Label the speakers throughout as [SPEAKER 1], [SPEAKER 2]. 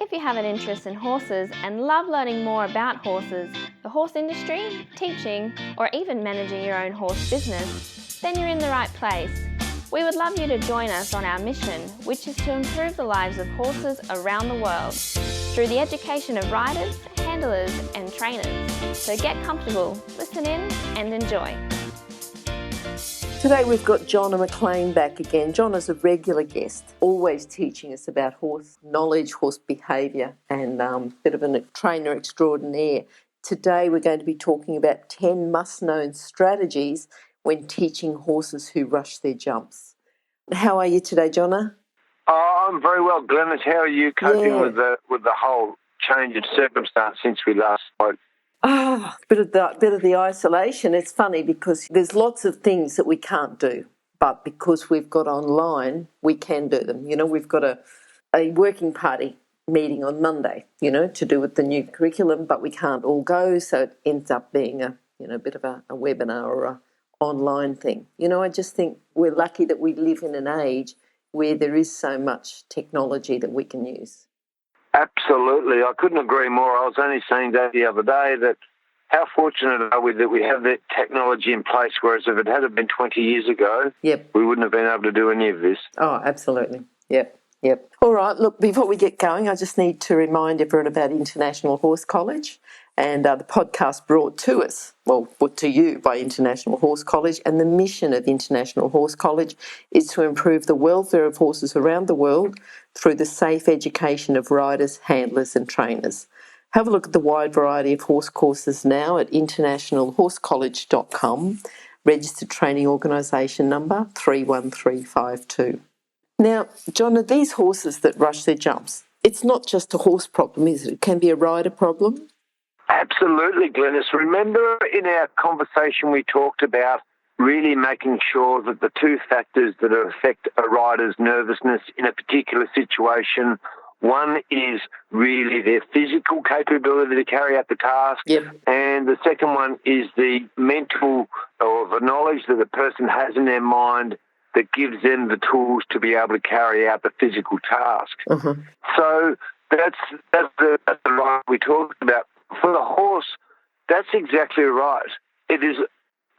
[SPEAKER 1] If you have an interest in horses and love learning more about horses, the horse industry, teaching, or even managing your own horse business, then you're in the right place. We would love you to join us on our mission, which is to improve the lives of horses around the world through the education of riders, handlers, and trainers. So get comfortable, listen in, and enjoy.
[SPEAKER 2] Today we've got Jonna McLean back again. Jonna's a regular guest, always teaching us about horse knowledge, horse behaviour, and a bit of a trainer extraordinaire. Today we're going to be talking about 10 must-known strategies when teaching horses who rush their jumps. How are you today, Jonna?
[SPEAKER 3] Oh, I'm very well, Glenys. How are you coping with the whole change of circumstance since we last spoke?
[SPEAKER 2] Bit of the isolation. It's funny because there's lots of things that we can't do, but because we've got online, we can do them. You know, we've got a working party meeting on Monday, to do with the new curriculum, but we can't all go, so it ends up being a bit of a webinar or a online thing. I just think we're lucky that we live in an age where there is so much technology that we can use.
[SPEAKER 3] Absolutely. I couldn't agree more. I was only saying that the other day that how fortunate are we that we have that technology in place, whereas if it had been 20 years ago, we wouldn't have been able to do any of this.
[SPEAKER 2] Oh, absolutely. Yep. All right, look, before we get going, I just need to remind everyone about International Horse College and the podcast brought to you by International Horse College. And the mission of International Horse College is to improve the welfare of horses around the world through the safe education of riders, handlers and trainers. Have a look at the wide variety of horse courses now at internationalhorsecollege.com, registered training organisation number 31352. Now, Jonna, these horses that rush their jumps, it's not just a horse problem, is it? It can be a rider problem.
[SPEAKER 3] Absolutely, Glenys. Remember in our conversation we talked about really making sure that the two factors that affect a rider's nervousness in a particular situation, one is really their physical capability to carry out the task, and the second one is the mental or the knowledge that the person has in their mind that gives them the tools to be able to carry out the physical task. So that's the right we talked about. For the horse, that's exactly right. It is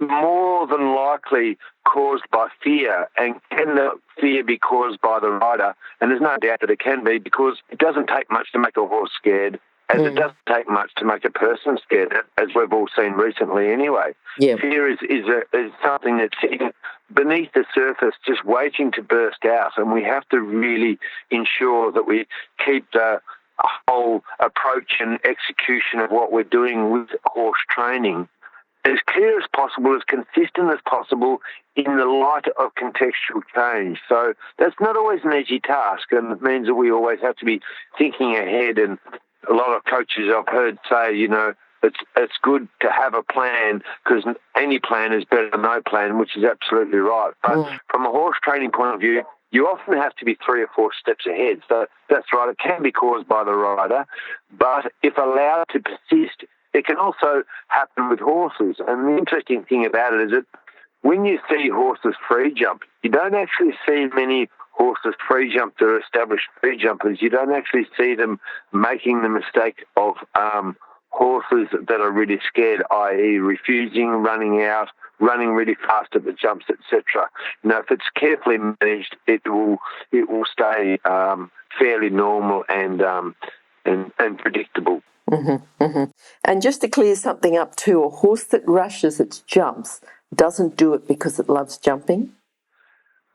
[SPEAKER 3] more than likely caused by fear, and can the fear be caused by the rider? And there's no doubt that it can be, because it doesn't take much to make a horse scared, as it doesn't take much to make a person scared, as we've all seen recently anyway. Fear is something that's sitting beneath the surface, just waiting to burst out, and we have to really ensure that we keep the whole approach and execution of what we're doing with horse training as clear as possible, as consistent as possible in the light of contextual change. So that's not always an easy task, and it means that we always have to be thinking ahead. And a lot of coaches I've heard say, it's good to have a plan, because any plan is better than no plan, which is absolutely right. But from a horse training point of view, you often have to be 3 or 4 steps ahead. So that's right, it can be caused by the rider, but if allowed to persist, it can also happen with horses. And the interesting thing about it is that when you see horses free jump, you don't actually see many horses free jump that are established free jumpers. You don't actually see them making the mistake of horses that are really scared, i.e. refusing, running out, running really fast at the jumps, etc. If it's carefully managed, it will stay fairly normal and predictable.
[SPEAKER 2] And just to clear something up too, a horse that rushes its jumps doesn't do it because it loves jumping.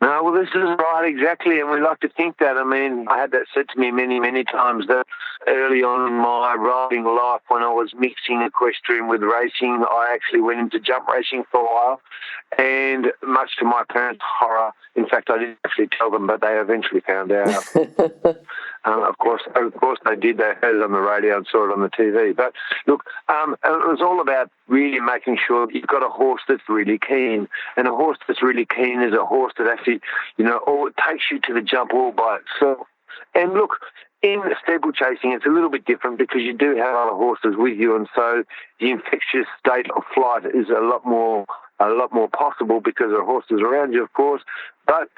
[SPEAKER 3] No, well, this is right, exactly, and we like to think that. I mean, I had that said to me many, many times, that early on in my riding life, when I was mixing equestrian with racing, I actually went into jump racing for a while, and much to my parents' horror, in fact, I didn't actually tell them, but they eventually found out. Of course they did. They heard it on the radio and saw it on the TV. But look, it was all about really making sure that you've got a horse that's really keen. And a horse that's really keen is a horse that actually, it takes you to the jump all by itself. And look, in steeplechasing, it's a little bit different, because you do have other horses with you, and so the infectious state of flight is a lot more possible because there are horses around you, of course. But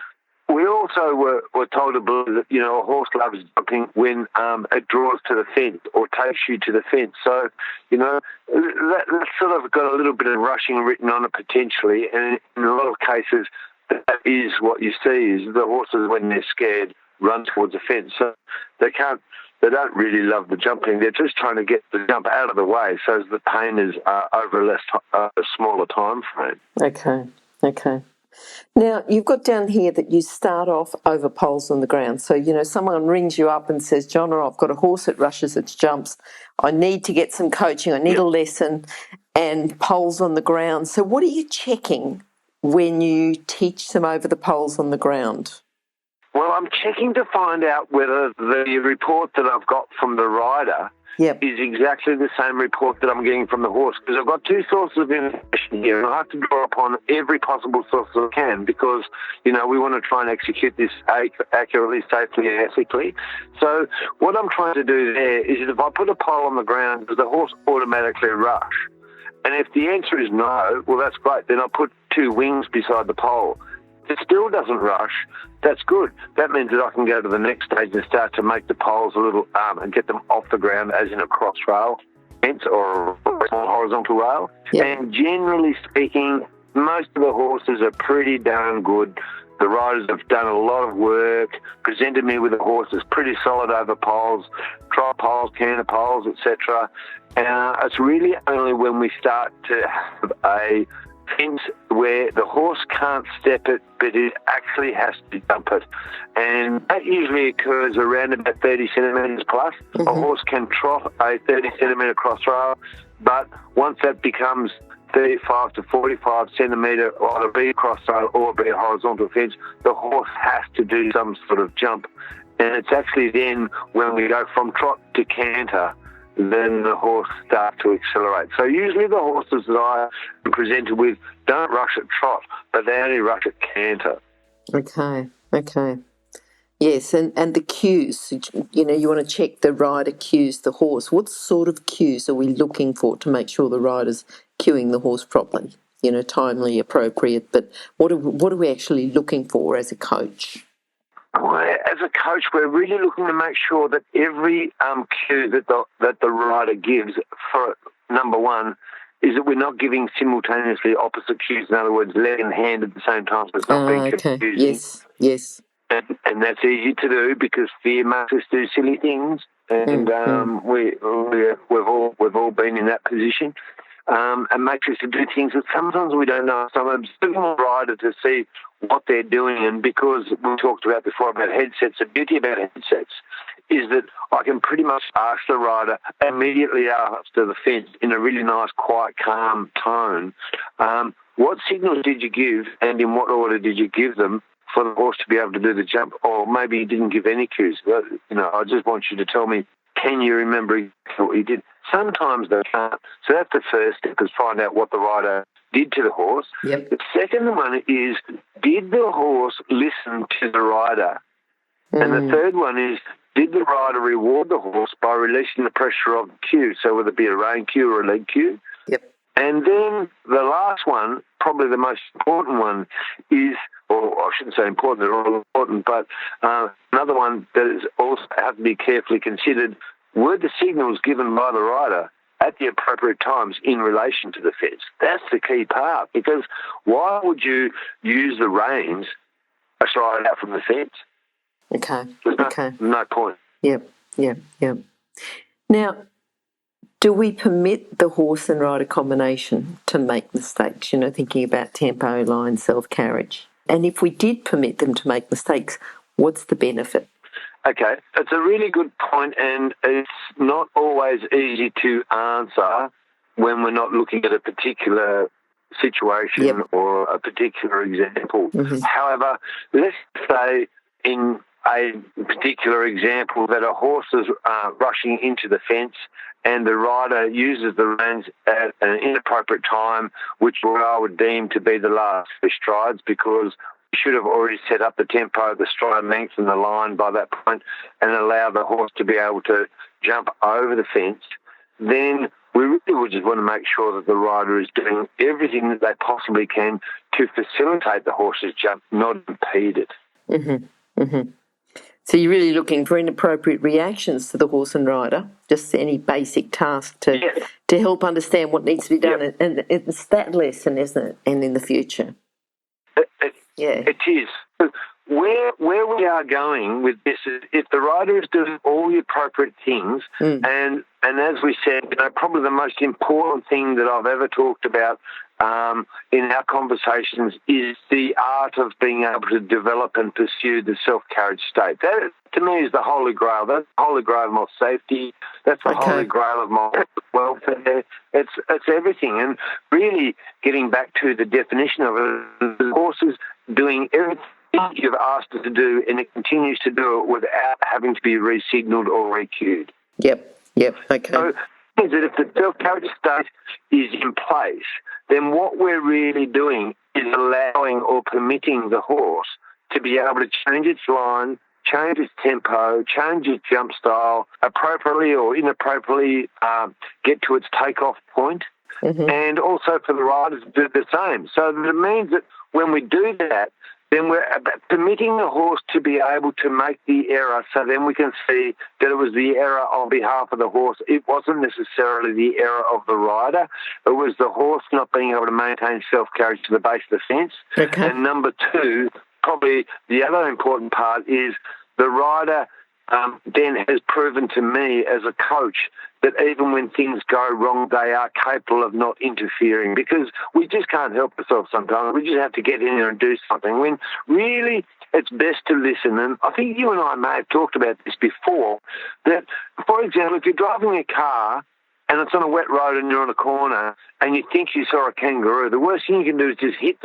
[SPEAKER 3] We also were told to believe that, a horse loves jumping when it draws to the fence or takes you to the fence. So, that's sort of got a little bit of rushing written on it potentially, and in a lot of cases, that is what you see, is the horses, when they're scared, run towards the fence. So they don't really love the jumping. They're just trying to get the jump out of the way so the pain is over a smaller time frame.
[SPEAKER 2] Okay. Now, you've got down here that you start off over poles on the ground. So, someone rings you up and says, Jonna, I've got a horse that rushes its jumps. I need to get some coaching. I need a lesson, and poles on the ground. So what are you checking when you teach them over the poles on the ground?
[SPEAKER 3] Well, I'm checking to find out whether the report that I've got from the rider is exactly the same report that I'm getting from the horse, because I've got two sources of information here, and I have to draw upon every possible source that I can, because, we want to try and execute this accurately, safely, and ethically. So what I'm trying to do there is, if I put a pole on the ground, does the horse automatically rush? And if the answer is no, well, that's great. Then I'll put two wings beside the pole. If it still doesn't rush, that's good. That means that I can go to the next stage and start to make the poles a little, and get them off the ground, as in a cross rail fence or a horizontal rail.
[SPEAKER 2] Yep.
[SPEAKER 3] And generally speaking, most of the horses are pretty darn good. The riders have done a lot of work, presented me with a horse that's pretty solid over poles, tri poles, canter poles, etc. It's really only when we start to have a fence where the horse can't step it, but it actually has to jump it. And that usually occurs around about 30 centimetres plus. Mm-hmm. A horse can trot a 30 centimetre cross rail, but once that becomes 35 to 45 centimetre, either be a cross rail or be a horizontal fence, the horse has to do some sort of jump. And it's actually then when we go from trot to canter, then the horse starts to accelerate. So usually the horses that I am presented with don't rush at trot, but they only rush at canter.
[SPEAKER 2] Okay. Yes, and the cues, you want to check the rider cues the horse. What sort of cues are we looking for to make sure the rider's cueing the horse properly? Timely, appropriate, but what are we actually looking for as a coach?
[SPEAKER 3] Well, as a coach, we're really looking to make sure that every cue that the rider gives, for number one, is that we're not giving simultaneously opposite cues. In other words, leg and hand at the same time, so it's not being confusing.
[SPEAKER 2] Yes.
[SPEAKER 3] And that's easy to do because fear makes us do silly things, and we've all been in that position. And makes us to do things that sometimes we don't know. So I'm observing the rider to see what they're doing, and because we talked about before about headsets, the beauty about headsets is that I can pretty much ask the rider immediately after the fence in a really nice, quiet, calm tone, what signals did you give and in what order did you give them for the horse to be able to do the jump? Or maybe you didn't give any cues. I just want you to tell me, can you remember what you did? Sometimes they can't. So that's the first step, is find out what the rider did to the horse.
[SPEAKER 2] Yep.
[SPEAKER 3] The second one is, did the horse listen to the rider? And the third one is, did the rider reward the horse by releasing the pressure of the cue? So whether it be a rein cue or a leg cue.
[SPEAKER 2] Yep.
[SPEAKER 3] And then the last one, probably the most important one, is, or I shouldn't say important, they're all important, but another one that is also have to be carefully considered, were the signals given by the rider at the appropriate times in relation to the fence? That's the key part, because why would you use the reins aside out from the fence?
[SPEAKER 2] Okay.
[SPEAKER 3] No point.
[SPEAKER 2] Yep. Now, do we permit the horse and rider combination to make mistakes, thinking about tempo, line, self-carriage? And if we did permit them to make mistakes, what's the benefit?
[SPEAKER 3] Okay, it's a really good point, and it's not always easy to answer when we're not looking at a particular situation or a particular example. Mm-hmm. However, let's say in a particular example that a horse is rushing into the fence and the rider uses the reins at an inappropriate time, which I would deem to be the last three strides, because we should have already set up the tempo, the stride length and the line by that point and allow the horse to be able to jump over the fence. Then we really would just want to make sure that the rider is doing everything that they possibly can to facilitate the horse's jump, not impede it.
[SPEAKER 2] So you're really looking for inappropriate reactions to the horse and rider, just any basic task to help understand what needs to be done. And it's that lesson, isn't it? And in the future.
[SPEAKER 3] It is. Where we are going with this is if the rider is doing all the appropriate things, and as we said, probably the most important thing that I've ever talked about in our conversations is the art of being able to develop and pursue the self-carriage state. That, to me, is the holy grail. That's the holy grail of my safety. That's the holy grail of my welfare. It's everything. And really getting back to the definition of it, the horse is doing everything you've asked it to do, and it continues to do it without having to be re-signalled or re-cued.
[SPEAKER 2] Yep, okay.
[SPEAKER 3] So is that if the self-carriage state is in place, then what we're really doing is allowing or permitting the horse to be able to change its line, change its tempo, change its jump style, appropriately or inappropriately get to its takeoff point, and also for the riders to do the same. So it means that when we do that, then we're permitting the horse to be able to make the error, so then we can see that it was the error on behalf of the horse. It wasn't necessarily the error of the rider. It was the horse not being able to maintain self-carriage to the base of the fence.
[SPEAKER 2] Okay.
[SPEAKER 3] And number two, probably the other important part is the rider then has proven to me as a coach that even when things go wrong, they are capable of not interfering, because we just can't help ourselves sometimes. We just have to get in there and do something, when really it's best to listen. And I think you and I may have talked about this before, that, for example, if you're driving a car and it's on a wet road and you're on a corner and you think you saw a kangaroo, the worst thing you can do is just hit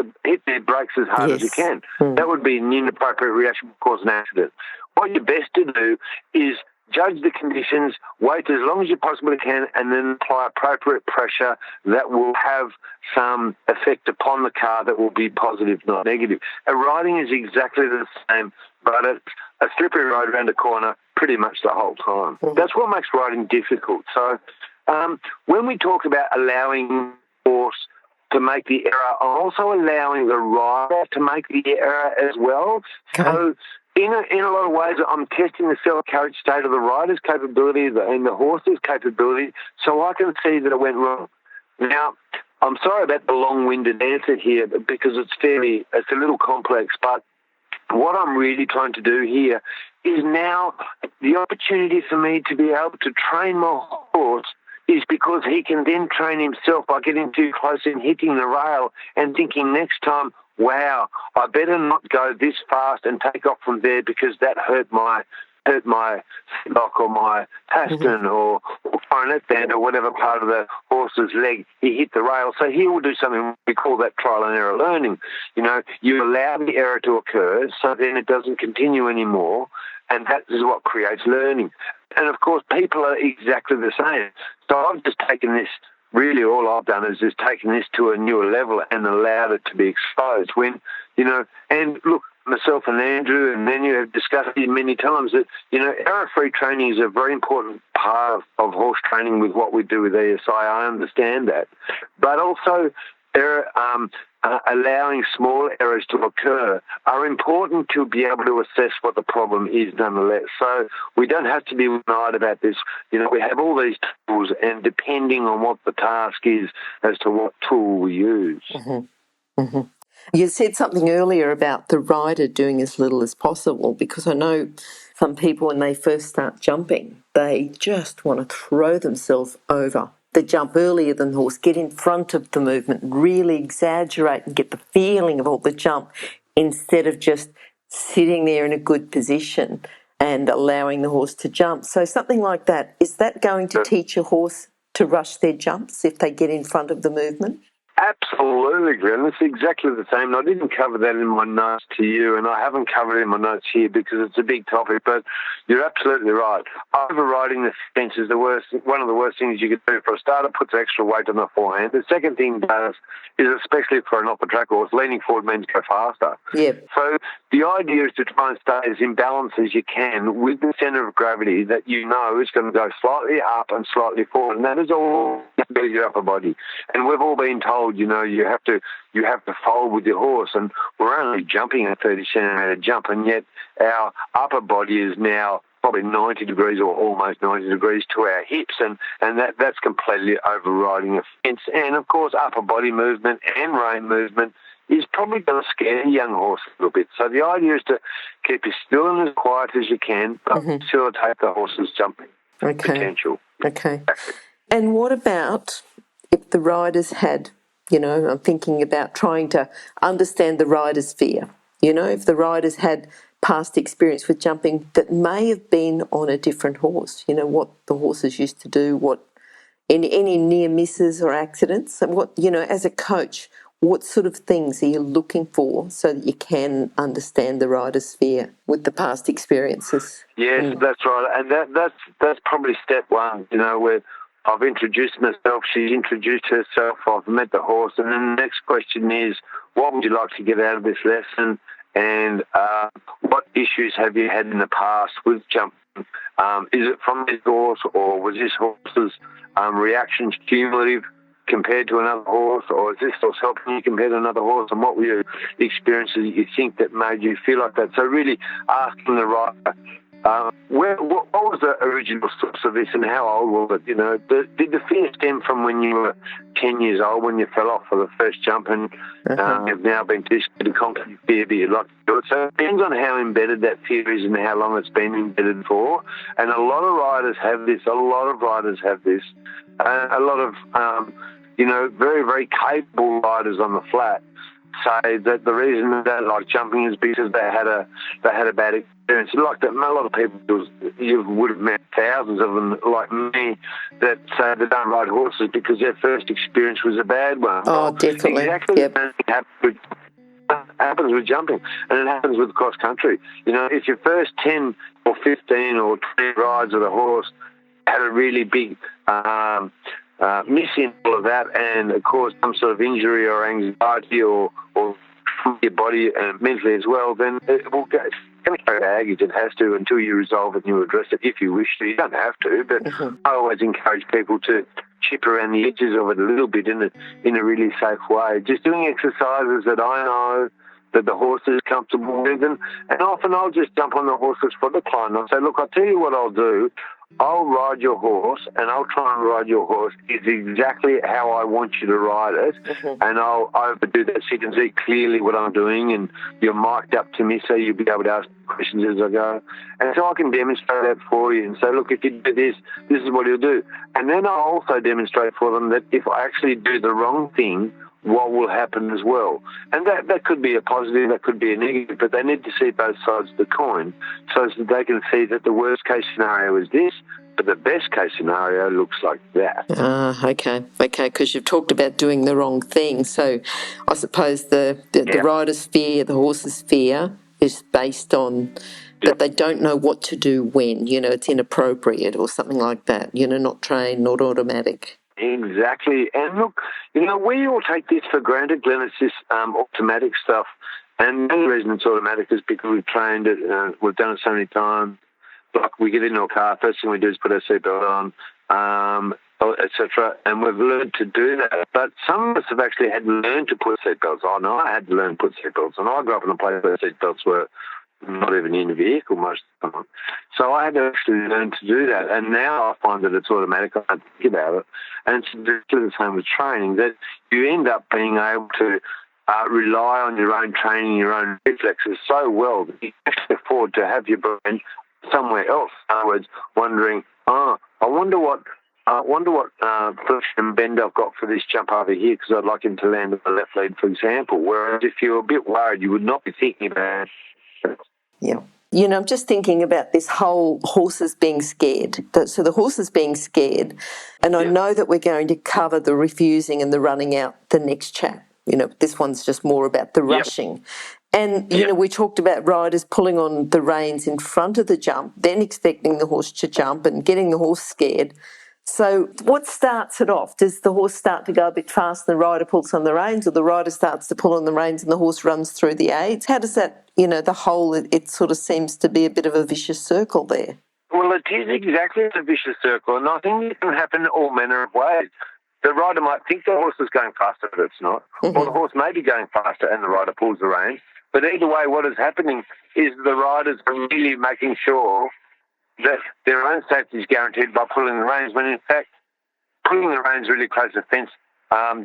[SPEAKER 3] their brakes as hard as you can. That would be an inappropriate reaction, would cause an accident. What you're best to do is judge the conditions, wait as long as you possibly can, and then apply appropriate pressure that will have some effect upon the car that will be positive, not negative. And riding is exactly the same, but it's a slippery road around a corner pretty much the whole time. That's what makes riding difficult. So when we talk about allowing the horse to make the error, I'm also allowing the rider to make the error as well.
[SPEAKER 2] Okay.
[SPEAKER 3] So in a lot of ways, I'm testing the self-carriage state of the rider's capability and the horse's capability, so I can see that it went wrong. Now, I'm sorry about the long-winded answer here, because it's a little complex, but what I'm really trying to do here is now the opportunity for me to be able to train my horse is because he can then train himself by getting too close and hitting the rail and thinking next time, wow, I better not go this fast and take off from there because that hurt my lock or my pastern or coronet band or whatever part of the horse's leg he hit the rail. So he will do something, we call that trial and error learning. You allow the error to occur so then it doesn't continue anymore, and that is what creates learning. And of course, people are exactly the same. So I've just taken this, really all I've done is just taken this to a newer level and allowed it to be exposed. And look, myself and Andrew and Menu have discussed it many times that, error-free training is a very important part of horse training with what we do with ESI. I understand that. But also, allowing small errors to occur are important to be able to assess what the problem is nonetheless. So we don't have to be one-eyed about this. We have all these tools, and depending on what the task is as to what tool we use.
[SPEAKER 2] You said something earlier about the rider doing as little as possible, because I know some people, when they first start jumping, they just want to throw themselves over the jump earlier than the horse, get in front of the movement, really exaggerate and get the feeling of all the jump, instead of just sitting there in a good position and allowing the horse to jump. So something like that, is that going to teach a horse to rush their jumps if they get in front of the movement?
[SPEAKER 3] Absolutely, Glenn. It's exactly the same. I didn't cover that in my notes to you, and I haven't covered it in my notes here because it's a big topic, but you're absolutely right. Overriding the fence is one of the worst things you could do. For a starter, puts extra weight on the forehand. The second thing does is, especially for an off-the-track horse, leaning forward means go faster.
[SPEAKER 2] Yeah.
[SPEAKER 3] So the idea is to try and stay as in balance as you can with the centre of gravity that is going to go slightly up and slightly forward, and that is all bit of your upper body. And we've all been told, you have to fold with your horse, and we're only jumping a 30 centimetre jump, and yet our upper body is now probably 90 degrees or almost 90 degrees to our hips, and that's completely overriding a fence. And, of course, upper body movement and rein movement is probably going to scare a young horse a little bit. So the idea is to keep as still and as quiet as you can, but facilitate the horse's jumping potential.
[SPEAKER 2] Okay. And what about if the riders had, I'm thinking about trying to understand the rider's fear. If the riders had past experience with jumping that may have been on a different horse, what the horses used to do, what any near misses or accidents, and what, as a coach, what sort of things are you looking for so that you can understand the rider's fear with the past experiences?
[SPEAKER 3] Yes, that's right. And that's probably step one, where I've introduced myself, she's introduced herself, I've met the horse, and then the next question is, what would you like to get out of this lesson? And what issues have you had in the past with jumping? Is it from this horse, or was this horse's reactions cumulative compared to another horse, or is this horse helping you compared to another horse, and what were your experiences that you think that made you feel like that? So really asking the rider, what was the original source of this, and how old was it? Did the fear stem from when you were 10 years old, when you fell off for the first jump, and you've now been too scared to conquer your fear, but you'd like to do it? So it depends on how embedded that fear is and how long it's been embedded for. And a lot of riders have this. A lot of very, very capable riders on the flat say that the reason they don't like jumping is because they had a bad experience. Like that, a lot of people, you would have met thousands of them like me, that say they don't ride horses because their first experience was a bad one.
[SPEAKER 2] Oh, definitely.
[SPEAKER 3] Exactly.
[SPEAKER 2] Yep.
[SPEAKER 3] The same thing happens with jumping, and it happens with cross country. If your first 10 or 15 or 20 rides of a horse had a really big missing all of that and caused some sort of injury or anxiety or your body mentally as well, then it will go. It's going to go baggage. It has to, until you resolve it and you address it if you wish to. You don't have to, but I always encourage people to chip around the edges of it a little bit in a really safe way. Just doing exercises that I know that the horse is comfortable with, and often I'll just jump on the horse's foot the client. I'll say, look, I'll tell you what I'll do. I'll ride your horse, and I'll try and ride your horse is exactly how I want you to ride it, and I'll overdo that so you can see clearly what I'm doing, and you're mic'd up to me so you'll be able to ask questions as I go. And so I can demonstrate that for you and say, look, if you do this, this is what you'll do. And then I'll also demonstrate for them that if I actually do the wrong thing, what will happen as well. And that could be a positive, that could be a negative, but they need to see both sides of the coin so that they can see that the worst case scenario is this, but the best case scenario looks like that.
[SPEAKER 2] Okay, because you've talked about doing the wrong thing. So I suppose the rider's fear, the horse's fear is based on that they don't know what to do when, it's inappropriate or something like that, not trained, not automatic.
[SPEAKER 3] Exactly. And look, we all take this for granted, Glenys, this automatic stuff. And the reason it's automatic is because we've trained it, we've done it so many times. Like we get into a car, first thing we do is put our seatbelt on, etc. And we've learned to do that. But some of us have actually had to learn to put seatbelts on. I had to learn to put seatbelts on. I grew up in a place where seatbelts were not even in the vehicle most of the time. So I had to actually learn to do that. And now I find that it's automatic. I don't think about it. And it's exactly the same with training, that you end up being able to rely on your own training, your own reflexes so well that you can afford to have your brain somewhere else. In other words, wondering, I wonder what flexion and bend I've got for this jump over here because I'd like him to land on the left lead, for example. Whereas if you're a bit worried, you would not be thinking about it.
[SPEAKER 2] Yeah. I'm just thinking about this whole horses being scared. So the horses being scared, and I know that we're going to cover the refusing and the running out the next chat. This one's just more about the rushing. And, we talked about riders pulling on the reins in front of the jump, then expecting the horse to jump and getting the horse scared. So what starts it off? Does the horse start to go a bit fast and the rider pulls on the reins, or the rider starts to pull on the reins and the horse runs through the aids? How does that, the whole, it sort of seems to be a bit of a vicious circle there.
[SPEAKER 3] Well, it is exactly a vicious circle, and I think it can happen in all manner of ways. the rider might think the horse is going faster, but it's not.
[SPEAKER 2] Mm-hmm.
[SPEAKER 3] Or the horse may be going faster and the rider pulls the reins. But either way, what is happening is the riders are really making sure that their own safety is guaranteed by pulling the reins, when in fact pulling the reins really close to the fence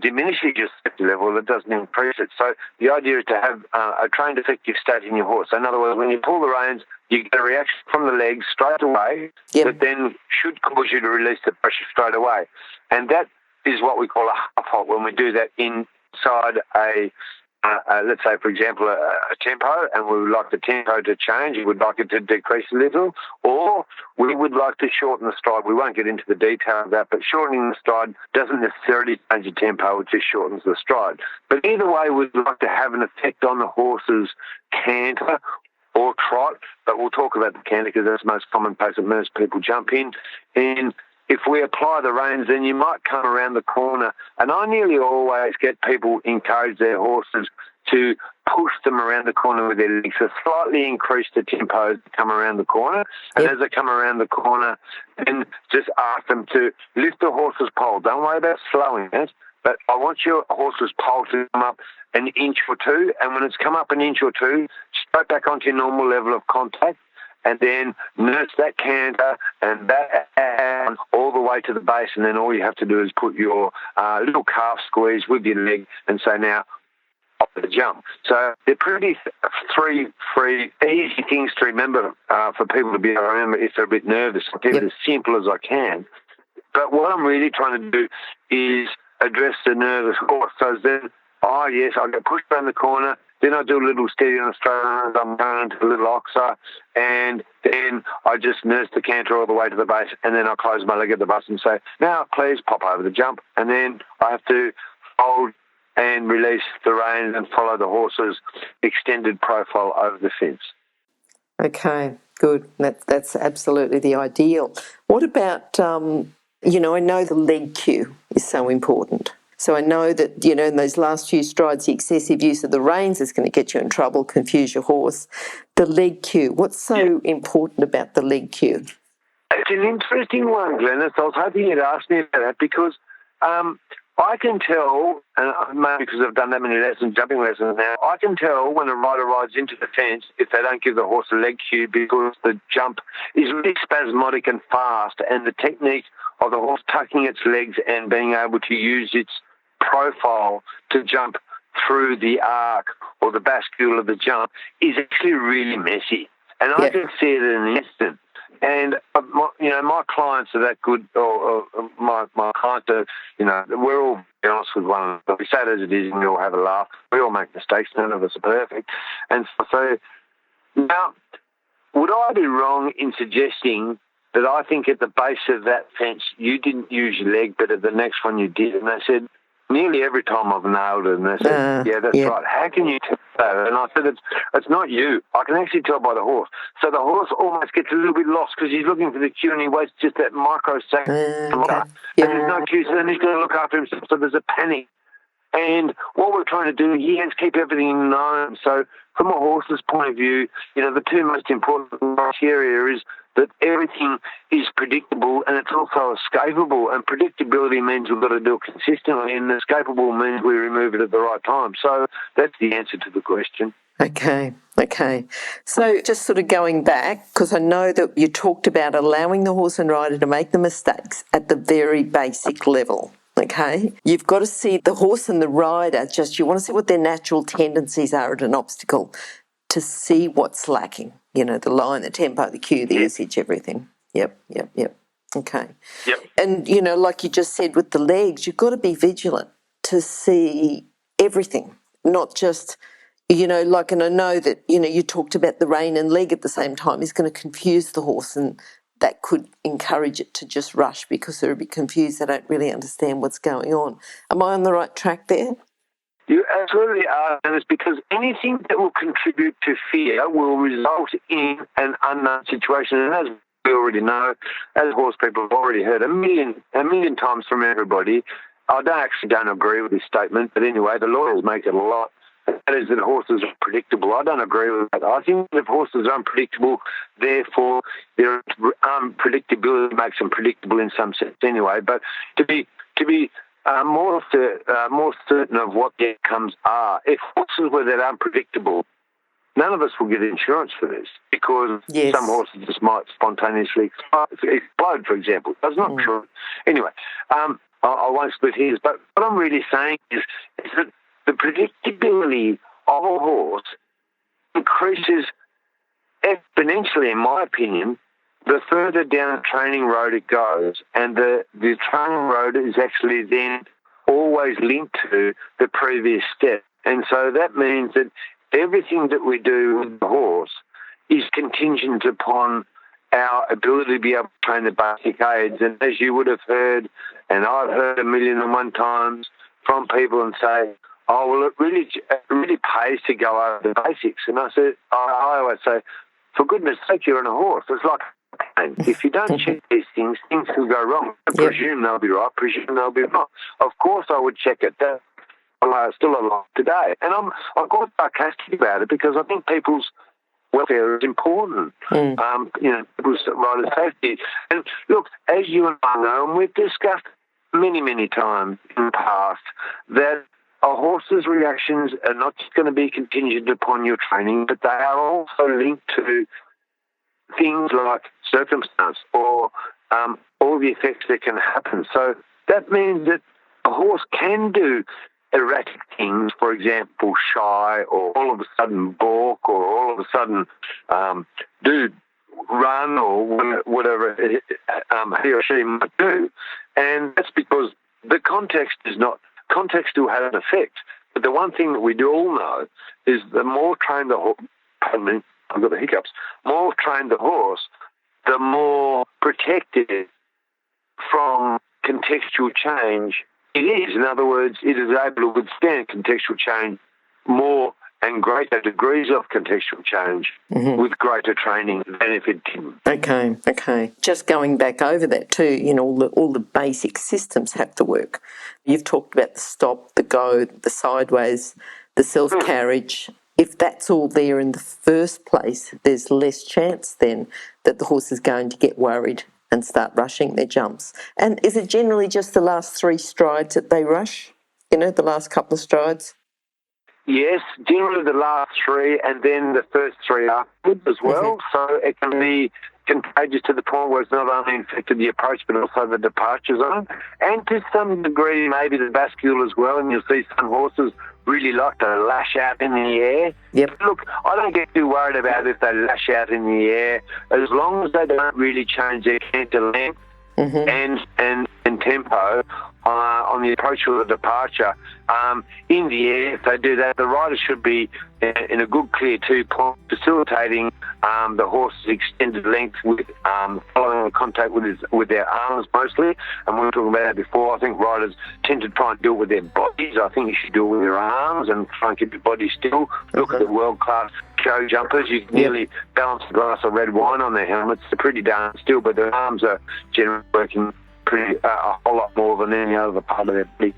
[SPEAKER 3] diminishes your safety level. It doesn't increase it. So the idea is to have a trained effective state in your horse. So in other words, when you pull the reins, you get a reaction from the legs straight away that then should cause you to release the pressure straight away. And that is what we call a half halt when we do that inside let's say, for example, a tempo, and we would like the tempo to change. We would like it to decrease a little, or we would like to shorten the stride. We won't get into the detail of that, but shortening the stride doesn't necessarily change the tempo, it just shortens the stride. But either way, we'd like to have an effect on the horse's canter or trot, but we'll talk about the canter because that's the most common place that most people jump in. And if we apply the reins, then you might come around the corner. And I nearly always get people encourage their horses to push them around the corner with their legs, so slightly increase the tempo to come around the corner. And as they come around the corner, then just ask them to lift the horse's pole. Don't worry about slowing it, but I want your horse's pole to come up an inch or two. And when it's come up an inch or two, straight back onto your normal level of contact, and then nurse that canter and that all the way to the base, and then all you have to do is put your little calf squeeze with your leg and say, now, up the jump. So they're pretty three easy things to remember for people to be able to remember if they're a bit nervous. I'll keep it as simple as I can. But what I'm really trying to do is address the nervous horse. So then, I get pushed around the corner, then I do a little steady on the straight as I'm going into a little oxer, and then I just nurse the canter all the way to the base, and then I close my leg at the bus and say, now please pop over the jump, and then I have to hold and release the reins and follow the horse's extended profile over the fence.
[SPEAKER 2] Okay, good. That's absolutely the ideal. What about, I know the leg cue is so important. So I know that, in those last few strides, the excessive use of the reins is going to get you in trouble, confuse your horse. The leg cue, what's so important about the leg cue?
[SPEAKER 3] It's an interesting one, Glenys. I was hoping you'd ask me about that because I can tell, and maybe because I've done that many lessons, jumping lessons now, I can tell when a rider rides into the fence if they don't give the horse a leg cue because the jump is really spasmodic and fast, and the technique of the horse tucking its legs and being able to use its profile to jump through the arc or the bascule of the jump is actually really messy. And I can see it in an instant. And, my clients are that good, or my clients are, we're all be honest with one another. We say it as it is and we all have a laugh. We all make mistakes. None of us are perfect. And so now, would I be wrong in suggesting that I think at the base of that fence you didn't use your leg, but at the next one you did? And they said, nearly every time I've nailed it. And they said, that's right. How can you tell that? And I said, it's not you. I can actually tell by the horse. So the horse almost gets a little bit lost because he's looking for the cue and he waits just that microsecond. And there's no cue, so then he's going to look after himself. So there's a panic. And what we're trying to do here is keep everything known. So from a horse's point of view, the two most important criteria is that everything is predictable and it's also escapable. And predictability means we've got to do it consistently, and escapable means we remove it at the right time. So that's the answer to the question.
[SPEAKER 2] Okay. So just sort of going back, because I know that you talked about allowing the horse and rider to make the mistakes at the very basic level. Okay, you've got to see the horse and the rider, you want to see what their natural tendencies are at an obstacle to see what's lacking, the line, the tempo, the cue, the usage, everything. Yep. Okay.
[SPEAKER 3] Yep.
[SPEAKER 2] And, like you just said with the legs, you've got to be vigilant to see everything, not just, and I know that, you talked about the rein and leg at the same time is going to confuse the horse, and that could encourage it to just rush because they're a bit confused. They don't really understand what's going on. Am I on the right track there?
[SPEAKER 3] You absolutely are, and it's because anything that will contribute to fear will result in an unknown situation. And as we already know, as horse people have already heard a million times from everybody, I don't agree with this statement, but anyway, the lawyers make it a lot. That is that horses are predictable. I don't agree with that. I think if horses are unpredictable, therefore their unpredictability makes them predictable in some sense anyway. But to be more certain of what the outcomes are. If horses were that unpredictable, none of us will get insurance for this because some horses just might spontaneously explode, for example. That's not true. Anyway, I won't split hairs, but what I'm really saying is that the predictability of a horse increases exponentially, in my opinion, the further down the training road it goes. And the training road is actually then always linked to the previous step. And so that means that everything that we do with the horse is contingent upon our ability to be able to train the basic aids. And as you would have heard, and I've heard 1,000,001 times from people and say, oh, well, it really pays to go over the basics. And I always say, for goodness sake, you're on a horse. It's like a plane. If you don't check these things can go wrong. I presume they'll be right, presume they'll be wrong. Of course I would check it. I'm still alive today. And I'm quite sarcastic about it because I think people's welfare is important. People's rider safety. And look, as you and I know, and we've discussed many, many times in the past, that a horse's reactions are not just going to be contingent upon your training, but they are also linked to things like circumstance or all the effects that can happen. So that means that a horse can do erratic things, for example, shy, or all of a sudden balk, or all of a sudden do run, or whatever he or she might do. And that's because the context still has an effect. But the one thing that we do all know is the more trained the horse, pardon me, I've got the hiccups, more trained the horse, the more protected from contextual change it is. In other words, it is able to withstand contextual change more and greater degrees of contextual change with greater training than if it didn't.
[SPEAKER 2] Okay. Just going back over that too, all the basic systems have to work. You've talked about the stop, the go, the sideways, the self-carriage. If that's all there in the first place, there's less chance then that the horse is going to get worried and start rushing their jumps. And is it generally just the last 3 strides that they rush? The last couple of strides?
[SPEAKER 3] Yes, generally the last 3 and then the first 3 afterwards as well. So it can be contagious to the point where it's not only infected the approach but also the departure zone. And to some degree maybe the bascule as well. And you'll see some horses really like to lash out in the air.
[SPEAKER 2] Yep.
[SPEAKER 3] Look, I don't get too worried about if they lash out in the air as long as they don't really change their canter length and tempo on the approach or the departure. In the air, if they do that, the rider should be in a good, clear 2-point, facilitating the horse's extended length with following the contact with their arms mostly. And we were talking about that before. I think riders tend to try and do it with their bodies. I think you should do it with your arms and try and keep your body still. Look at the world-class show jumpers. You can nearly balance a glass of red wine on their helmets. They're pretty darn still, but their arms are generally working a whole lot more than any other part of their body.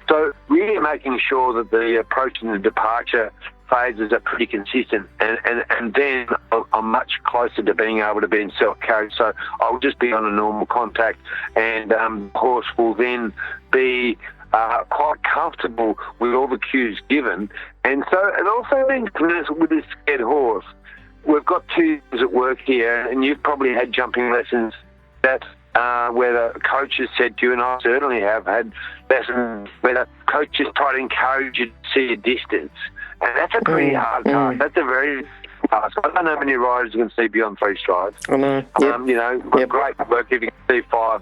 [SPEAKER 3] So really making sure that the approach and the departure phases are pretty consistent, and then I'm much closer to being able to be in self-carriage. So I'll just be on a normal contact, and the horse will then be quite comfortable with all the cues given. And so it also means with this scared horse, we've got 2 things at work here, and you've probably had jumping lessons that where the coaches said to you, and I certainly have had lessons where the coaches try to encourage you to see a distance. And that's a pretty hard task. That's a very task. I don't know how many riders you can see beyond 3 strides.
[SPEAKER 2] I know.
[SPEAKER 3] Great work if you can see 5.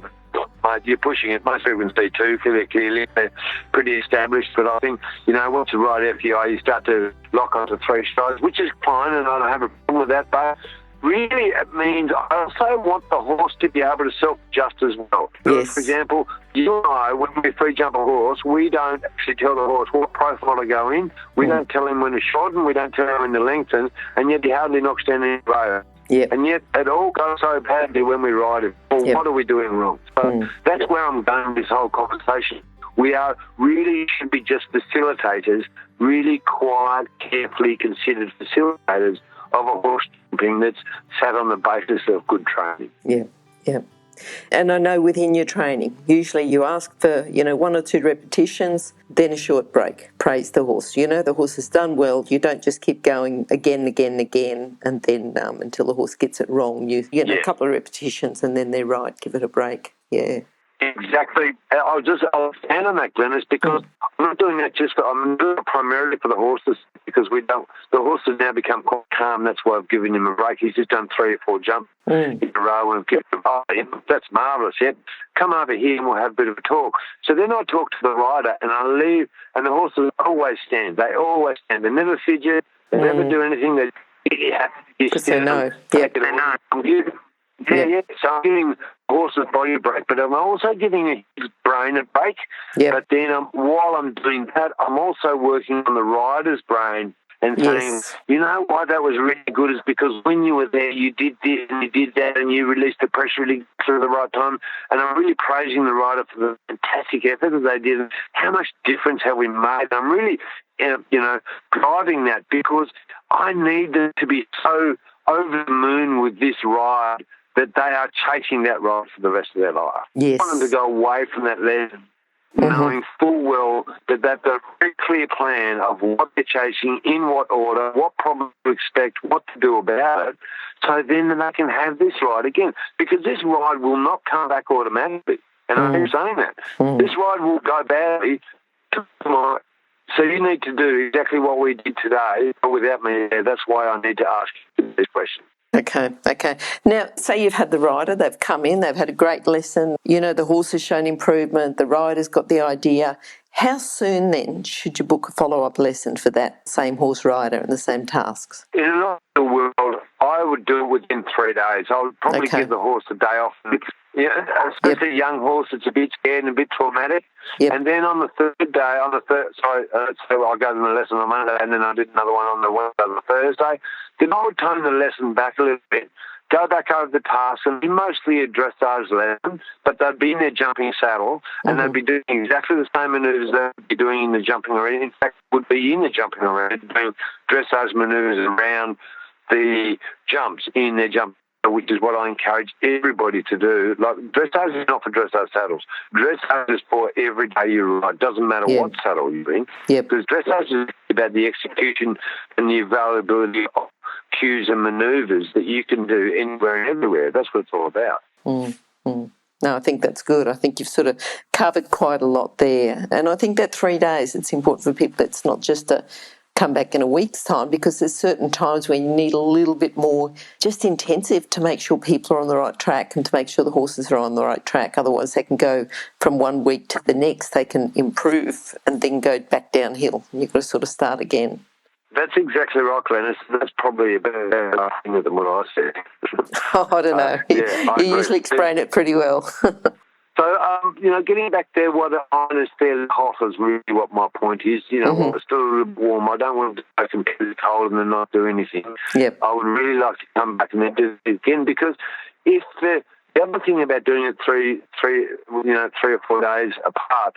[SPEAKER 3] You're pushing it. Most people can see 2 fairly clearly. They're pretty established. But I think, once you ride FEI, you start to lock onto 3 strides, which is fine, and I don't have a problem with that. But really, it means I also want the horse to be able to self-adjust as well.
[SPEAKER 2] Yes.
[SPEAKER 3] For example, you and I, when we free jump a horse, we don't actually tell the horse what profile to go in. We don't tell him when to shorten. We don't tell him when to lengthen. And yet he hardly knocks down any road.
[SPEAKER 2] Yep.
[SPEAKER 3] And yet it all goes so badly when we ride it. Well, what are we doing wrong? So that's where I'm going with this whole conversation. We really should be just facilitators, really quiet, carefully considered facilitators of a horse jumping that's sat on the basis of good training.
[SPEAKER 2] Yeah. And I know within your training, usually you ask for, 1 or 2 repetitions, then a short break. Praise the horse. The horse has done well. You don't just keep going again and again and again, and then until the horse gets it wrong. A couple of repetitions and then they're right. Give it a break. Yeah.
[SPEAKER 3] Exactly. I was a fan of that, Glenys, because I'm not doing that I'm doing it primarily for the horses, because the horse has now become quite calm. That's why I've given him a break. He's just done 3 or 4 jumps in a row and given him, that's marvellous. Yeah, come over here and we'll have a bit of a talk. So then I talk to the rider and I leave, and the horses always stand. They always stand. They never fidget. They never do anything.
[SPEAKER 2] Because they know.
[SPEAKER 3] Yep. They know. Yeah. So I'm giving the horse a body break, but I'm also giving his brain a break.
[SPEAKER 2] Yep.
[SPEAKER 3] But then while I'm doing that, I'm also working on the rider's brain and saying, you know why that was really good is because when you were there, you did this and you did that and you released the pressure really through the right time. And I'm really praising the rider for the fantastic effort that they did. How much difference have we made? I'm really, driving that because I need them to be so over the moon with this ride that they are chasing that ride for the rest of their life.
[SPEAKER 2] Yes.
[SPEAKER 3] I want them to go away from that lesson knowing full well that they've got a very clear plan of what they're chasing, in what order, what problem to expect, what to do about it, so then they can have this ride again. Because this ride will not come back automatically. And I keep saying that. This ride will go badly tomorrow. So you need to do exactly what we did today, but without me there. That's why I need to ask you this question.
[SPEAKER 2] Okay. Now, say you've had the rider, they've come in, they've had a great lesson, the horse has shown improvement, the rider's got the idea. How soon then should you book a follow-up lesson for that same horse rider and the same tasks?
[SPEAKER 3] In an ideal world, I would do it within 3 days. I would probably give the horse a day off. Especially a young horse that's a bit scared and a bit traumatic.
[SPEAKER 2] Yep.
[SPEAKER 3] And then on the third day, so I gave them a lesson on Monday and then I did another one on the Thursday. Then I would tone the lesson back a little bit, go back over the task, and be mostly a dressage lesson, but they'd be in their jumping saddle and they'd be doing exactly the same manoeuvres they'd be doing in the jumping already. In fact, would be in the jumping already, doing dressage manoeuvres around the jumps in their jump, which is what I encourage everybody to do. Like, dressage is not for dressage saddles. Dressage is for every day you ride. Doesn't matter what saddle you're in. Because dressage is about the execution and the availability of cues and manoeuvres that you can do anywhere and everywhere. That's what it's all about.
[SPEAKER 2] No, I think that's good. I think you've sort of covered quite a lot there. And I think that 3 days, it's important for people. It's not just a come back in a week's time, because there's certain times when you need a little bit more just intensive to make sure people are on the right track and to make sure the horses are on the right track. Otherwise they can go from 1 week to the next, they can improve and then go back downhill. You've got to sort of start again.
[SPEAKER 3] That's exactly right, Glenys. That's probably a better thing than what I said.
[SPEAKER 2] I don't know. You usually explain it pretty well.
[SPEAKER 3] So, getting back there, what I understand hot is really what my point is. It's still a little warm. I don't want to go completely cold and then not do anything.
[SPEAKER 2] Yep.
[SPEAKER 3] I would really like to come back and then do it again, because if the other thing about doing it three or 4 days apart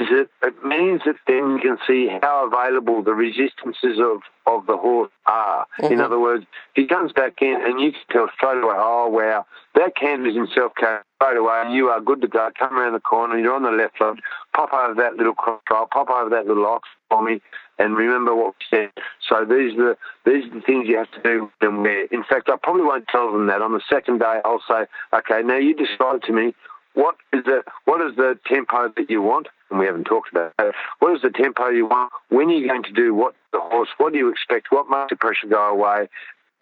[SPEAKER 3] is that it means that then you can see how available the resistances of the horse are. In other words, he comes back in and you can tell straight away, oh, wow, that canter's in self-carry straight away and you are good to go. Come around the corner, you're on the left line, pop over that little cross trail, pop over that little ox for me, and remember what we said. So these are the things you have to do and where. In fact, I probably won't tell them that. On the second day, I'll say, okay, now you describe to me what is the tempo that you want, and we haven't talked about that. What is the tempo you want? When are you going to do what the horse? What do you expect? What makes the pressure go away?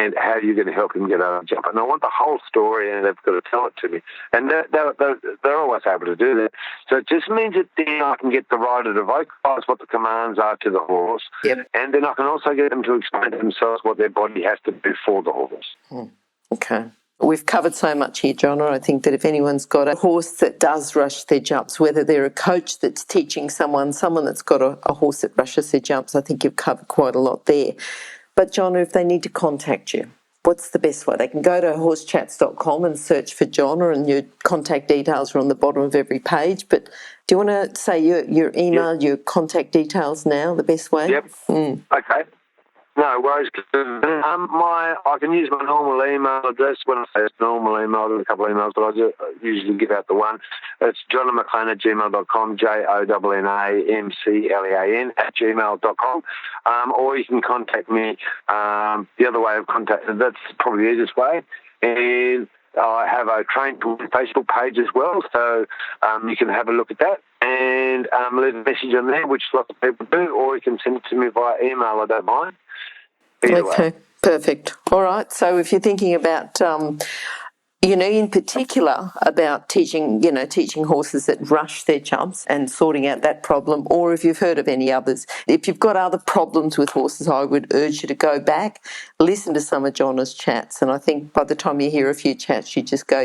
[SPEAKER 3] And how are you going to help him get over the jump? And I want the whole story, and they've got to tell it to me. And they're always able to do that. So it just means that then I can get the rider to vocalise what the commands are to the horse.
[SPEAKER 2] Yep.
[SPEAKER 3] And then I can also get them to explain to themselves what their body has to do for the horse.
[SPEAKER 2] Okay. We've covered so much here, Jonna. I think that if anyone's got a horse that does rush their jumps, whether they're a coach that's teaching someone that's got a horse that rushes their jumps, I think you've covered quite a lot there. But, Jonna, if they need to contact you, what's the best way? They can go to horsechats.com and search for Jonna, and your contact details are on the bottom of every page. But do you want to say your email, your contact details now, the best way?
[SPEAKER 3] Yep. Okay. No worries. I can use my normal email address. When I say it's normal email, there's a couple of emails, but usually give out the one. It's jonnamclean@gmail.com, JONNAMCLEAN @gmail.com. Or you can contact me. The other way of contacting, that's probably the easiest way. And I have a Train to Win Facebook page as well, so you can have a look at that and leave a message on there, which lots of people do, or you can send it to me via email. I don't mind. Either way.
[SPEAKER 2] Perfect. All right. So if you're thinking about, in particular about teaching horses that rush their jumps and sorting out that problem, or if you've heard of any others, if you've got other problems with horses, I would urge you to go back, listen to some of Jonna's chats. And I think by the time you hear a few chats, you just go,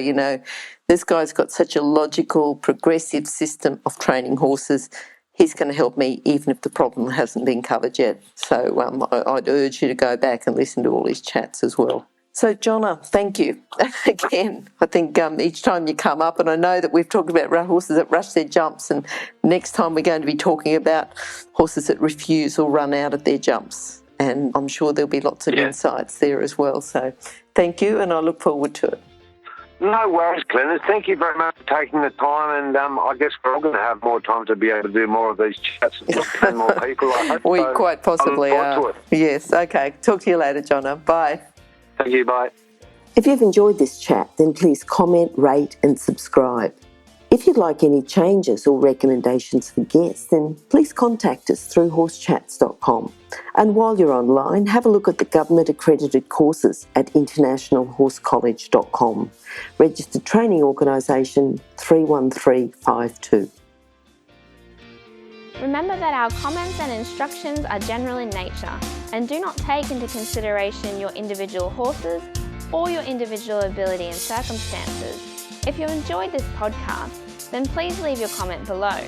[SPEAKER 2] this guy's got such a logical, progressive system of training horses. He's going to help me even if the problem hasn't been covered yet. So I'd urge you to go back and listen to all his chats as well. So, Jonna, thank you again. I think each time you come up, and I know that we've talked about horses that rush their jumps, and next time we're going to be talking about horses that refuse or run out of their jumps. And I'm sure there'll be lots of insights there as well. So thank you, and I look forward to it.
[SPEAKER 3] No worries, Glenys. Thank you very much for taking the time, and I guess we're all going to have more time to be able to do more of these chats and more people. I hope.
[SPEAKER 2] We quite possibly are. Yes, okay. Talk to you later, Jonna. Bye.
[SPEAKER 3] Thank you, bye.
[SPEAKER 2] If you've enjoyed this chat, then please comment, rate and subscribe. If you'd like any changes or recommendations for guests, then please contact us through horsechats.com. And while you're online, have a look at the government-accredited courses at internationalhorsecollege.com. Registered Training Organisation 31352.
[SPEAKER 1] Remember that our comments and instructions are general in nature and do not take into consideration your individual horses or your individual ability and circumstances. If you enjoyed this podcast, then please leave your comment below.